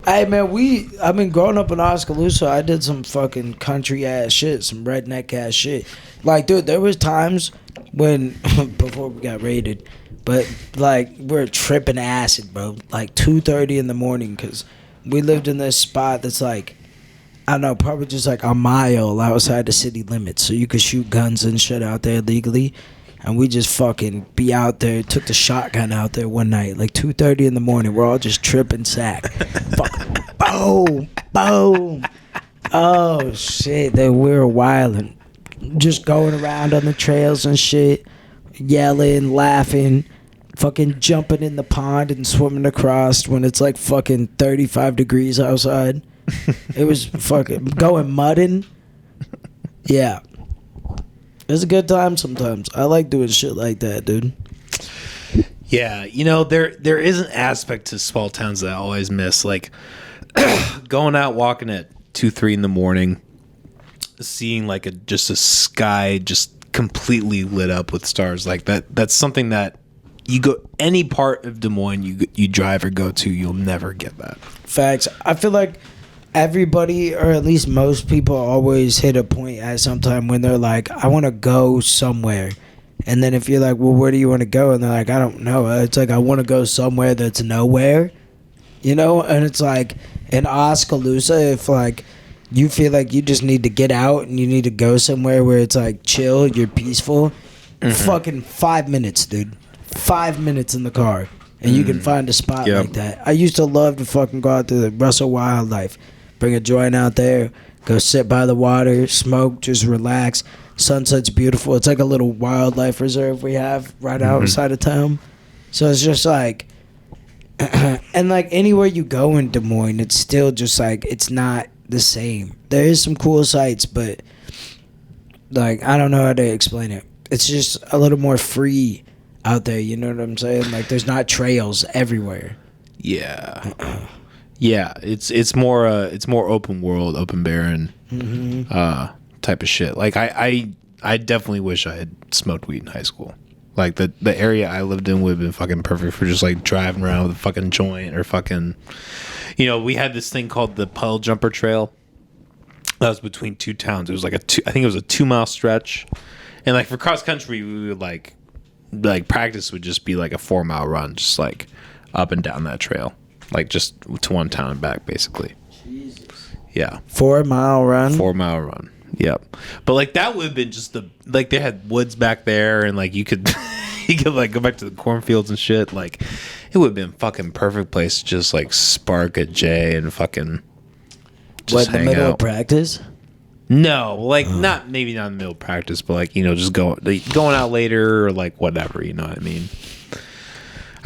Hey man, I mean, growing up in Oskaloosa, I did some fucking country ass shit, some redneck ass shit. Like, dude, there was times when before we got raided, but like we're tripping acid, bro. Like 2:30 in the morning, cause we lived in this spot that's like, I don't know, probably just like a mile outside the city limits, so you could shoot guns and shit out there legally. And we just fucking be out there. Took the shotgun out there one night, like 2:30 in the morning. We're all just tripping sack. Fuck, boom, boom. Oh shit, we were wilding, just going around on the trails and shit, yelling, laughing, fucking jumping in the pond and swimming across when it's like fucking 35 degrees outside. It was fucking going mudding. Yeah. It's a good time sometimes. I like doing shit like that, dude. Yeah, you know, there is an aspect to small towns that I always miss. Like going out walking at 2-3 in the morning, seeing like just a sky just completely lit up with stars like that. That's something that you go any part of Des Moines you drive or go to, you'll never get that. Facts. I feel like everybody, or at least most people, always hit a point at some time when they're like, I want to go somewhere. And then if you're like, well, where do you want to go? And they're like, I don't know. It's like, I want to go somewhere that's nowhere, you know? And it's like, in Oskaloosa, if like you feel like you just need to get out and you need to go somewhere where it's like chill, you're peaceful, fucking 5 minutes, dude. 5 minutes in the car. And you can find a spot like that. I used to love to fucking go out to the Russell Wildlife. Bring a joint out there, go sit by the water, smoke, just relax. Sunset's beautiful. It's like a little wildlife reserve we have right outside of town. So it's just like, and like anywhere you go in Des Moines, it's still just like, it's not the same. There is some cool sights, but like, I don't know how to explain it. It's just a little more free out there, you know what I'm saying? Like, there's not trails everywhere. Yeah. Yeah, it's more open world, open barren type of shit. Like I definitely wish I had smoked weed in high school. Like the area I lived in would have been fucking perfect for just like driving around with a fucking joint or fucking, you know, we had this thing called the Puddle Jumper Trail. That was between two towns. It was like I think it was a 2-mile stretch, and like for cross country we would like practice would just be like a 4-mile run, just like up and down that trail. Like just to one town and back, basically. Jesus. Yeah. 4-mile run? 4-mile run. Yep. But like that would have been just like they had woods back there and like you could like go back to the cornfields and shit. Like it would have been fucking perfect place to just like spark a J and fucking just hang out. In the middle of practice? No, like maybe not in the middle of practice, but like, you know, just going out later or like whatever, you know what I mean?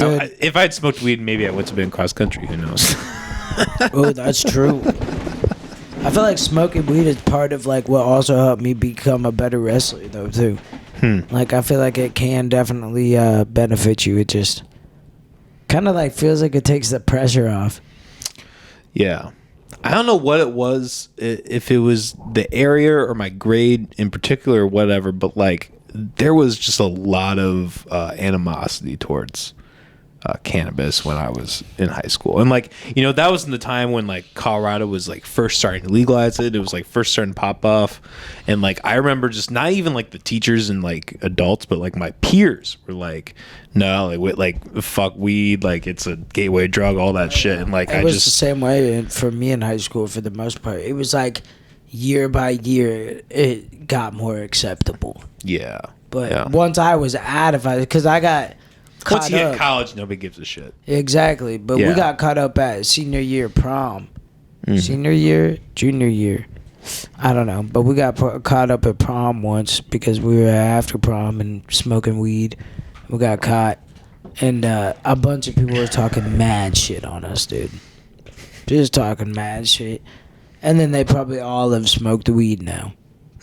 If I'd smoked weed, maybe I would have been cross country. Who knows? Oh, that's true. I feel like smoking weed is part of like what also helped me become a better wrestler, though, too. Like I feel like it can definitely benefit you. It just kind of like feels like it takes the pressure off. Yeah, I don't know what it was, if it was the area or my grade in particular or whatever, but like there was just a lot of animosity towards cannabis when I was in high school. And like, you know, that was in the time when like Colorado was like first starting to legalize it. It was like first starting to pop off. And like, I remember just not even like the teachers and like adults, but like my peers were like, no, like fuck weed. Like it's a gateway drug, all that shit. And like, it was the same way for me in high school for the most part. It was like year by year, it got more acceptable. Yeah. But once I was out of it, because I got caught once you get up. college, nobody gives a shit. Exactly. But we got caught up at senior year prom. Senior year? Junior year. I don't know. But we got caught up at prom once because we were after prom and smoking weed. We got caught. And a bunch of people were talking mad shit on us, dude. Just talking mad shit. And then they probably all have smoked weed now.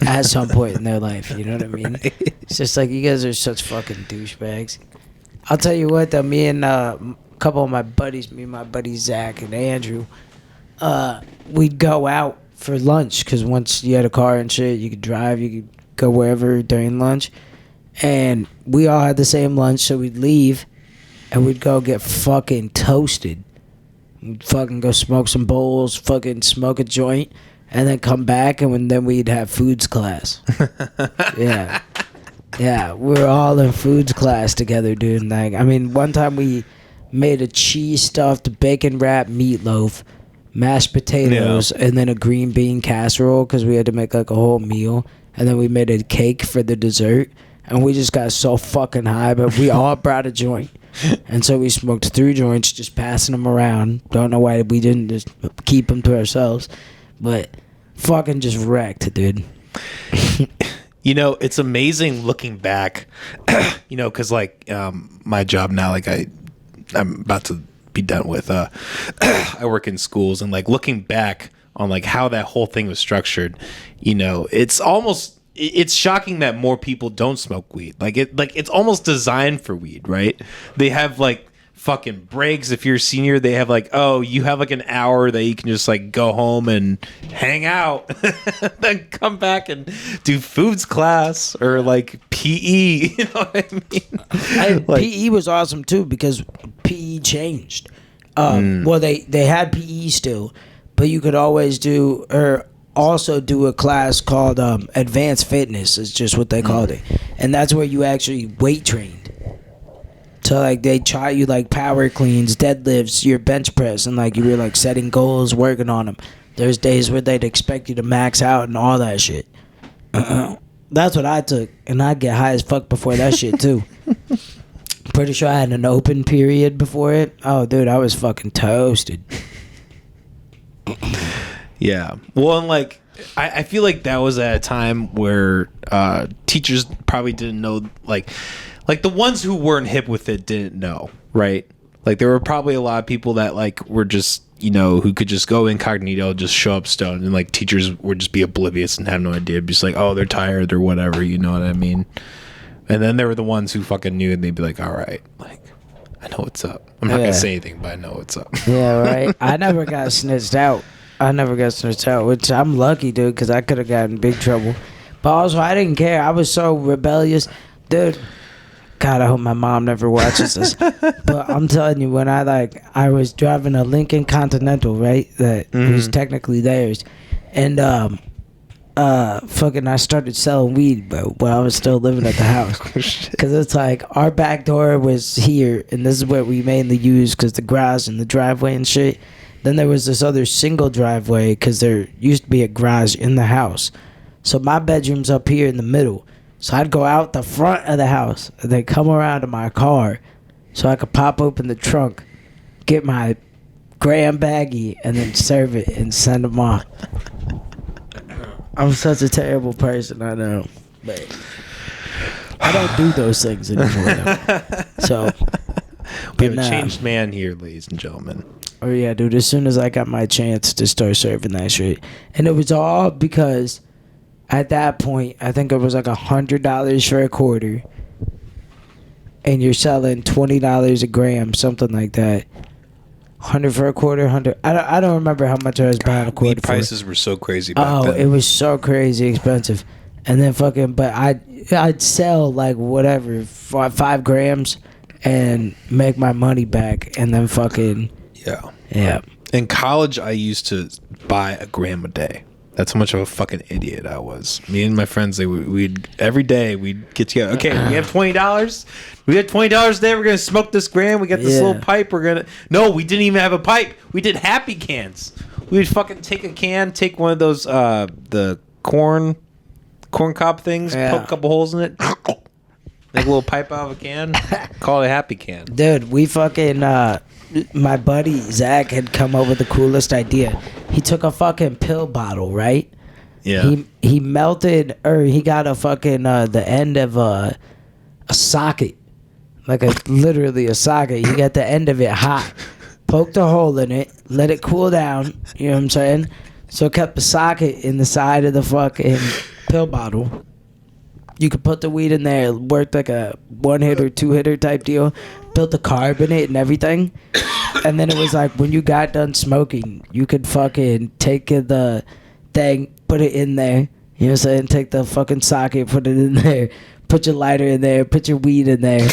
At some point in their life. You know what I mean? Right. It's just like, you guys are such fucking douchebags. I'll tell you what, though, me and a couple of my buddies, me and my buddies Zach and Andrew, we'd go out for lunch because once you had a car and shit, you could drive, you could go wherever during lunch. And we all had the same lunch, so we'd leave and we'd go get fucking toasted. We'd fucking go smoke some bowls, fucking smoke a joint, and then come back, and then we'd have foods class. Yeah. Yeah, we were all in foods class together, dude. Like, I mean, one time we made a cheese stuffed bacon wrapped meatloaf, mashed potatoes, and then a green bean casserole because we had to make like a whole meal. And then we made a cake for the dessert. And we just got so fucking high, but we all brought a joint. And so we smoked 3 joints, just passing them around. Don't know why we didn't just keep them to ourselves. But fucking just wrecked, dude. You know, it's amazing looking back, you know, because like my job now, like I'm about to be done with, I work in schools, and like looking back on like how that whole thing was structured, you know, it's shocking that more people don't smoke weed. It's almost designed for weed, right? They have like fucking breaks. If you're a senior, they have like, oh, you have like an hour that you can just like go home and hang out, then come back and do foods class or like PE. You know what I mean? PE was awesome too because PE changed. Well, they had PE still, but you could always do or also do a class called advanced fitness is just what they called it, and that's where you actually weight trained. So like they try you like power cleans, deadlifts, your bench press, and like you were like setting goals, working on them. There's days where they'd expect you to max out and all that shit. That's what I took, and I'd get high as fuck before that shit too. Pretty sure I had an open period before it. Oh, dude, I was fucking toasted. Yeah. Well, and like I feel like that was at a time where teachers probably didn't know, like the ones who weren't hip with it didn't know, right? Like there were probably a lot of people that like were just, you know, who could just go incognito, just show up stoned, and like teachers would just be oblivious and have no idea, just like, oh, they're tired or whatever, you know what I mean? And then there were the ones who fucking knew, and they'd be like, all right, like I know what's up. I'm not gonna say anything, but I know what's up. Yeah, right. I never got snitched out. Which I'm lucky, dude, because I could have gotten in big trouble. But also, I didn't care. I was so rebellious. Dude, God, I hope my mom never watches this. But I'm telling you, when I was driving a Lincoln Continental, right? That was technically theirs. And, fucking I started selling weed, but while I was still living at the house. Because it's like, our back door was here, and this is what we mainly used because the garage and the driveway and shit. Then there was this other single driveway because there used to be a garage in the house. So my bedroom's up here in the middle. So I'd go out the front of the house and then come around to my car so I could pop open the trunk, get my gram baggie, and then serve it and send them off. I'm such a terrible person, I know. But I don't do those things anymore. So we have a changed man here, ladies and gentlemen. Oh yeah, dude, as soon as I got my chance to start serving that shit. And it was all because at that point, I think it was like $100 for a quarter. And you're selling $20 a gram, something like that. 100 for a quarter, 100. I don't remember how much I was buying a quarter for. Prices were so crazy back then. It was so crazy expensive. And then fucking, but I'd sell like whatever, 5 grams and make my money back and then fucking... Yeah. In college, I used to buy a gram a day. That's how much of a fucking idiot I was. Me and my friends, we'd every day we'd get together. Okay, we have $20. We had $20 a day. We're gonna smoke this gram. We got this little pipe. No, we didn't even have a pipe. We did happy cans. We would fucking take a can, take one of those the corn cob things, poke a couple holes in it, make a little pipe out of a can, call it a happy can. Dude, we fucking my buddy Zach had come up with the coolest idea. He took a fucking pill bottle, right? Yeah. He melted, or he got a fucking the end of a socket, like literally a socket. He got the end of it hot, poked a hole in it, let it cool down. You know what I'm saying? So it kept the socket in the side of the fucking pill bottle. You could put the weed in there. It worked like a 1-hitter, 2-hitter type deal. Built the carb in it and everything. And then it was like when you got done smoking, you could fucking take the thing, put it in there. You know what I'm saying? Take the fucking socket, put it in there. Put your lighter in there. Put your weed in there.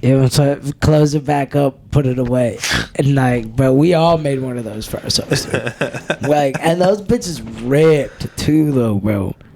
You know, so close it back up, put it away, and like, bro, we all made one of those for ourselves. Like, and those bitches ripped too, though, bro.